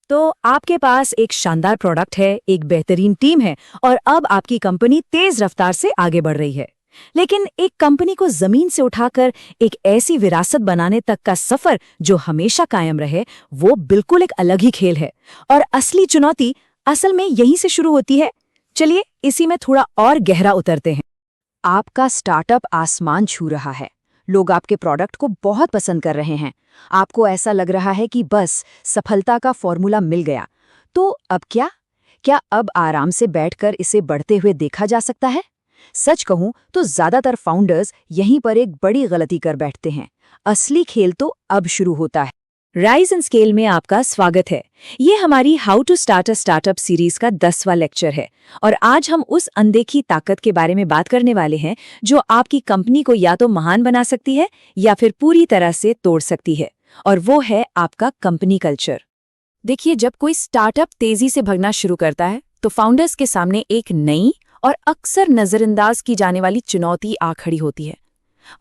तो आपके पास एक शानदार प्रोडक्ट है, एक बेहतरीन टीम है और अब आपकी कंपनी तेज रफ्तार से आगे बढ़ रही है। लेकिन एक कंपनी को जमीन से उठाकर एक ऐसी विरासत बनाने तक का सफर जो हमेशा कायम रहे, वो बिल्कुल एक अलग ही खेल है। और असली चुनौती असल में यहीं से शुरू होती है। चलिए इसी में थोड़ा और गहरा उतरते हैं। आपका स्टार्टअप आसमान छू रहा है। लोग आपके प्रोडक्ट को बहुत पसंद कर रहे हैं। आपको ऐसा लग रहा है कि बस सफलता का फॉर्मूला मिल गया। तो अब क्या? क्या अब आराम से बैठकर इसे बढ़ते हुए देखा जा सकता है? सच कहूं तो ज्यादातर फाउंडर्स यहीं पर एक बड़ी गलती कर बैठते हैं। असली खेल तो अब शुरू होता है। राइज एंड स्केल में आपका स्वागत है। ये हमारी how to start a startup series का 10वां लेक्चर है और आज हम उस अनदेखी ताकत के बारे में बात करने वाले हैं जो आपकी कंपनी को या तो महान बना सकती है या फिर पूरी तरह से तोड़ सकती है, और वो है आपका कंपनी कल्चर। देखिए, जब कोई स्टार्टअप तेजी से भगना शुरू करता है तो फाउंडर्स के सामने एक नई और अक्सर नजरअंदाज की जाने वाली चुनौती आ खड़ी होती है।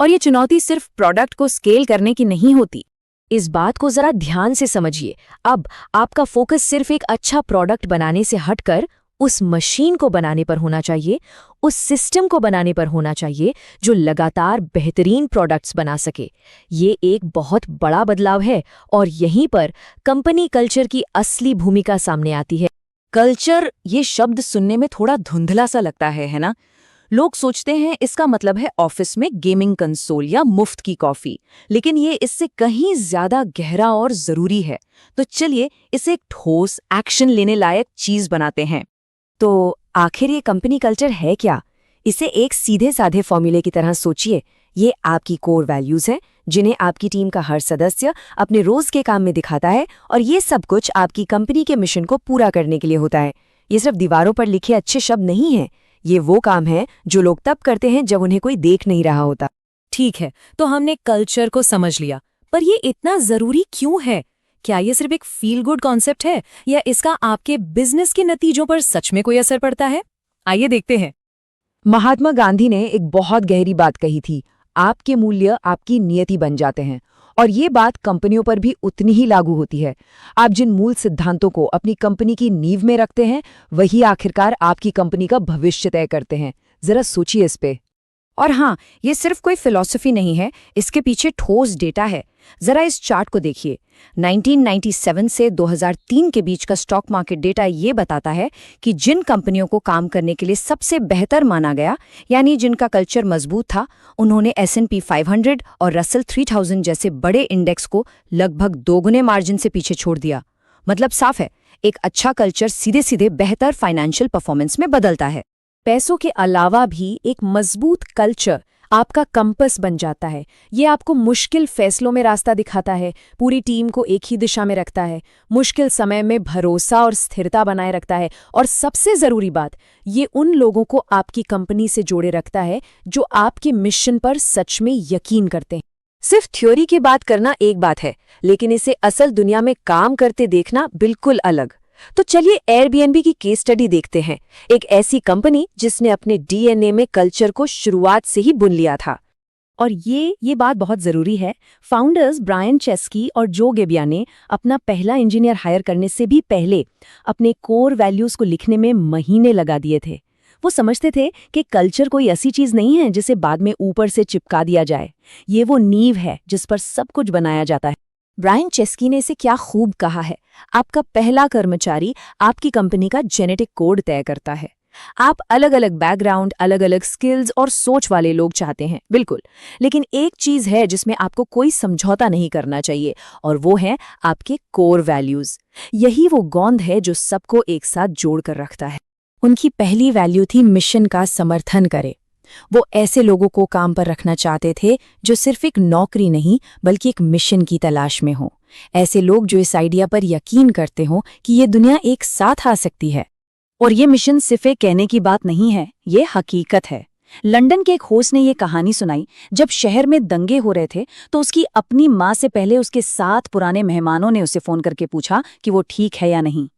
और ये चुनौती सिर्फ प्रोडक्ट को स्केल करने की नहीं होती। इस बात को जरा ध्यान से समझिए। अब आपका फोकस सिर्फ एक अच्छा प्रोडक्ट बनाने से हटकर उस मशीन को बनाने पर होना चाहिए, उस सिस्टम को बनाने पर होना चाहिए जो लगातार बेहतरीन प्रोडक्ट्स बना सके। ये एक बहुत बड़ा बदलाव है और यहीं पर कंपनी कल्चर की असली भूमिका सामने आती है। कल्चर, ये शब्द सुनने में थोड़ा धुंधला सा लगता है ना? लोग सोचते हैं इसका मतलब है ऑफिस में गेमिंग कंसोल या मुफ्त की कॉफी, लेकिन ये इससे कहीं ज्यादा गहरा और जरूरी है। तो चलिए इसे एक ठोस, एक्शन लेने लायक चीज बनाते हैं। तो आखिर ये कंपनी कल्चर है क्या? इसे एक सीधे साधे फॉर्मूले की तरह सोचिए। ये आपकी कोर वैल्यूज हैं जिन्हें आपकी टीम का हर सदस्य अपने रोज के काम में दिखाता है, और ये सब कुछ आपकी कंपनी के मिशन को पूरा करने के लिए होता है। ये सिर्फ दीवारों पर लिखे अच्छे शब्द नहीं हैं। ये वो काम है जो लोग तब करते हैं जब उन्हें कोई देख नहीं रहा होता। ठीक है, तो हमने कल्चर को समझ लिया, पर ये इतना जरूरी क्यों है? क्या ये सिर्फ एक फील गुड कॉन्सेप्ट है या इसका आपके बिजनेस के नतीजों पर सच में कोई असर पड़ता है? आइए देखते हैं। महात्मा गांधी ने एक बहुत गहरी बात कही थी, आपके मूल्य आपकी नियति बन जाते हैं। और ये बात कंपनियों पर भी उतनी ही लागू होती है। आप जिन मूल सिद्धांतों को अपनी कंपनी की नींव में रखते हैं, वही आखिरकार आपकी कंपनी का भविष्य तय करते हैं। जरा सोचिए इस पे। और हाँ, ये सिर्फ कोई फिलॉसफी नहीं है, इसके पीछे ठोस डेटा है। जरा इस चार्ट को देखिए। 1997 से 2003 के बीच का स्टॉक मार्केट डेटा ये बताता है कि जिन कंपनियों को काम करने के लिए सबसे बेहतर माना गया, यानी जिनका कल्चर मजबूत था, उन्होंने S&P 500 और रसल 3000 जैसे बड़े इंडेक्स को लगभग दोगुने मार्जिन से पीछे छोड़ दिया। मतलब साफ है, एक अच्छा कल्चर सीधे सीधे बेहतर फाइनेंशियल परफॉर्मेंस में बदलता है। पैसों के अलावा भी एक मजबूत कल्चर आपका कंपस बन जाता है। ये आपको मुश्किल फैसलों में रास्ता दिखाता है, पूरी टीम को एक ही दिशा में रखता है, मुश्किल समय में भरोसा और स्थिरता बनाए रखता है, और सबसे ज़रूरी बात, ये उन लोगों को आपकी कंपनी से जोड़े रखता है जो आपके मिशन पर सच में यकीन करते हैं। सिर्फ थ्योरी की बात करना एक बात है, लेकिन इसे असल दुनिया में काम करते देखना बिल्कुल अलग। तो चलिए एयरबीएनबी की केस स्टडी देखते हैं, एक ऐसी कंपनी जिसने अपने डीएनए में कल्चर को शुरुआत से ही बुन लिया था। और ये बात बहुत जरूरी है। फाउंडर्स ब्रायन चेस्की और जो गेबिया ने अपना पहला इंजीनियर हायर करने से भी पहले अपने कोर वैल्यूज को लिखने में महीने लगा दिए थे। वो समझते थे कि कल्चर कोई ऐसी चीज नहीं है जिसे बाद में ऊपर से चिपका दिया जाए। ये वो नींव है जिस पर सब कुछ बनाया जाता है। ब्रायन चेस्की ने इसे क्या खूब कहा है, आपका पहला कर्मचारी आपकी कंपनी का जेनेटिक कोड तय करता है। आप अलग अलग बैकग्राउंड, अलग अलग स्किल्स और सोच वाले लोग चाहते हैं, बिल्कुल, लेकिन एक चीज है जिसमें आपको कोई समझौता नहीं करना चाहिए, और वो है आपके कोर वैल्यूज। यही वो गोंद है जो सबको एक साथ जोड़कर रखता है। उनकी पहली वैल्यू थी मिशन का समर्थन करे। वो ऐसे लोगों को काम पर रखना चाहते थे जो सिर्फ एक नौकरी नहीं बल्कि एक मिशन की तलाश में हों। ऐसे लोग जो इस आइडिया पर यकीन करते हों कि ये दुनिया एक साथ आ सकती है। और ये मिशन सिर्फ एक कहने की बात नहीं है, ये हकीकत है। लंदन के एक होस्ट ने ये कहानी सुनाई, जब शहर में दंगे हो रहे थे तो उसकी अपनी माँ से पहले उसके 7 पुराने मेहमानों ने उसे फोन करके पूछा कि वो ठीक है या नहीं।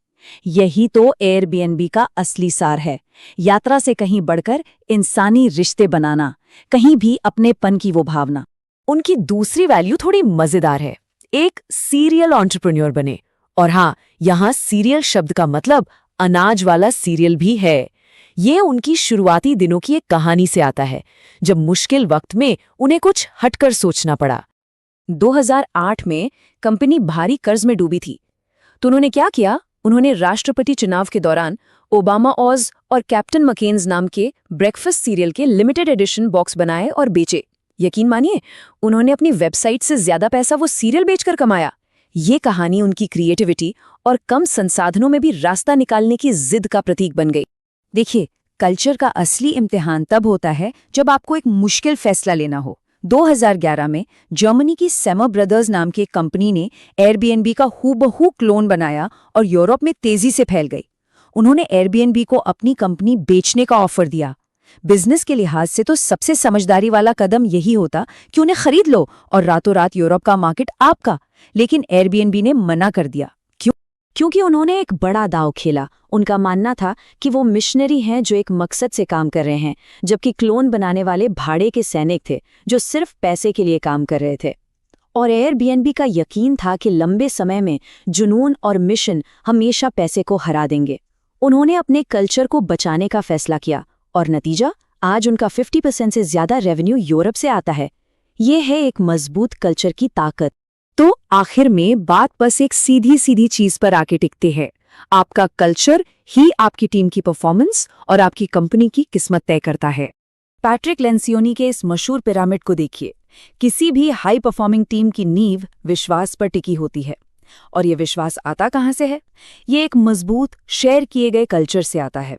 यही तो एयरबीएनबी का असली सार है, यात्रा से कहीं बढ़कर इंसानी रिश्ते बनाना, कहीं भी अपनेपन की वो भावना। उनकी दूसरी वैल्यू थोड़ी मजेदार है, एक सीरियल एंटरप्रेन्योर बने। और हाँ, यहाँ सीरियल शब्द का मतलब अनाज वाला सीरियल भी है। ये उनकी शुरुआती दिनों की एक कहानी से आता है, जब मुश्किल वक्त में उन्हें कुछ हटकर सोचना पड़ा। 2008 में कंपनी भारी कर्ज में डूबी थी, तो उन्होंने क्या किया? उन्होंने राष्ट्रपति चुनाव के दौरान ओबामा ऑज और कैप्टन मकेन्स नाम के ब्रेकफास्ट सीरियल के लिमिटेड एडिशन बॉक्स बनाए और बेचे। यकीन मानिए, उन्होंने अपनी वेबसाइट से ज्यादा पैसा वो सीरियल बेचकर कमाया। ये कहानी उनकी क्रिएटिविटी और कम संसाधनों में भी रास्ता निकालने की जिद का प्रतीक बन गई। देखिए, कल्चर का असली इम्तिहान तब होता है जब आपको एक मुश्किल फैसला लेना हो। 2011 में जर्मनी की सेमर ब्रदर्स नाम की एक कंपनी ने एयरबीएनबी का हूबहू क्लोन बनाया और यूरोप में तेजी से फैल गई। उन्होंने एयरबीएनबी को अपनी कंपनी बेचने का ऑफर दिया। बिजनेस के लिहाज से तो सबसे समझदारी वाला कदम यही होता कि उन्हें खरीद लो और रातों रात यूरोप का मार्केट आपका। लेकिन एयरबीएनबी ने मना कर दिया। क्योंकि उन्होंने एक बड़ा दांव खेला। उनका मानना था कि वो मिशनरी हैं जो एक मकसद से काम कर रहे हैं, जबकि क्लोन बनाने वाले भाड़े के सैनिक थे जो सिर्फ पैसे के लिए काम कर रहे थे। और एयरबीएनबी का यकीन था कि लंबे समय में जुनून और मिशन हमेशा पैसे को हरा देंगे। उन्होंने अपने कल्चर को बचाने का फैसला किया और नतीजा, आज उनका 50% से ज्यादा रेवेन्यू यूरोप से आता है। ये है एक मजबूत कल्चर की ताकत। तो आखिर में बात बस एक सीधी सीधी चीज पर आके टिकती है। आपका कल्चर ही आपकी टीम की परफॉर्मेंस और आपकी कंपनी की किस्मत तय करता है। पैट्रिक लेंसियोनी के इस मशहूर पिरामिड को देखिए। किसी भी हाई परफॉर्मिंग टीम की नींव विश्वास पर टिकी होती है। और ये विश्वास आता कहाँ से है? ये एक मजबूत शेयर किए गए कल्चर से आता है।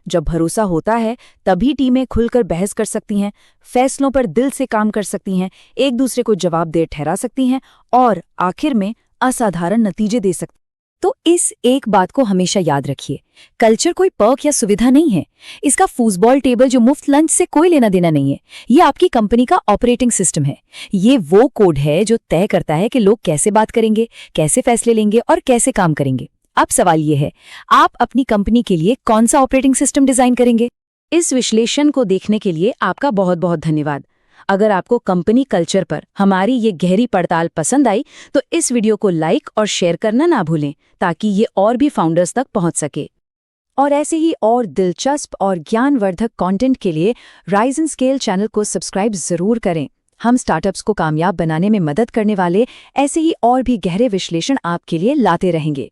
जब भरोसा होता है तभी टीमें खुलकर बहस कर सकती हैं, फैसलों पर दिल से काम कर सकती हैं, एक दूसरे को जवाबदेह ठहरा सकती हैं और आखिर में असाधारण नतीजे दे सकती हैं। तो इस एक बात को हमेशा याद रखिए, कल्चर कोई पर्क या सुविधा नहीं है। इसका फूसबॉल टेबल जो मुफ्त लंच से कोई लेना देना नहीं है। ये आपकी कंपनी का ऑपरेटिंग सिस्टम है। ये वो कोड है जो तय करता है कि लोग कैसे बात करेंगे, कैसे फैसले लेंगे और कैसे काम करेंगे। अब सवाल ये है, आप अपनी कंपनी के लिए कौन सा ऑपरेटिंग सिस्टम डिजाइन करेंगे? इस विश्लेषण को देखने के लिए आपका बहुत बहुत धन्यवाद। अगर आपको कंपनी कल्चर पर हमारी ये गहरी पड़ताल पसंद आई तो इस वीडियो को लाइक और शेयर करना ना भूलें, ताकि ये और भी फाउंडर्स तक पहुंच सके। और ऐसे ही और दिलचस्प और ज्ञानवर्धक कंटेंट के लिए राइज एंड स्केल चैनल को सब्सक्राइब जरूर करें। हम स्टार्टअप्स को कामयाब बनाने में मदद करने वाले ऐसे ही और भी गहरे विश्लेषण आपके लिए लाते रहेंगे।